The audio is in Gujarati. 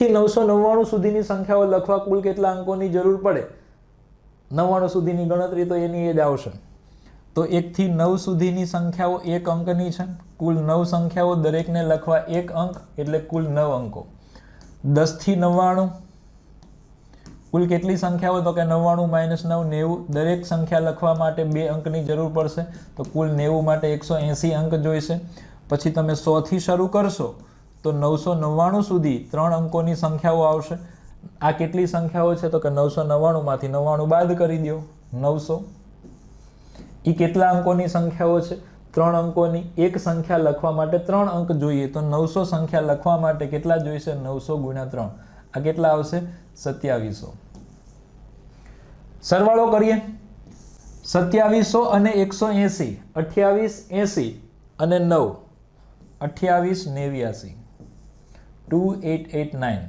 999 સુધીની સંખ્યાઓ લખવા કુલ કેટલા અંકોની જરૂર પડે? 99 સુધીની ગણતરી તો એની એ જ આવશે. તો 1 થી 9 સુધીની સંખ્યાઓ એક અંકની છે. કુલ 9 સંખ્યાઓ, દરેકને લખવા એક અંક, એટલે કુલ 9 અંકો. 10 થી 99 કુલ કેટલી સંખ્યાઓ? તો કે 99 - 9 90. દરેક સંખ્યા લખવા માટે 2 અંકની જરૂર પડશે. તો કુલ 90 માટે 180 અંક જોઈશે. પછી તમે 100 થી શરૂ કરશો તો 999 સુધી 3 અંકોની સંખ્યાઓ આવશે. આ કેટલી સંખ્યાઓ છે? તો કે 999 માંથી 99 બાદ કરી દો, 900. એ કેટલા અંકોની સંખ્યાઓ છે? 3 અંકોની. એક સંખ્યા લખવા માટે 3 અંક જોઈએ, તો 900 સંખ્યા લખવા માટે કેટલા જોઈશે? 900 × 3. આ કેટલા આવશે? 2700. સરવાળો કરીએ. 2700 અને 180, 28 80 અને 9 28 89, 2889.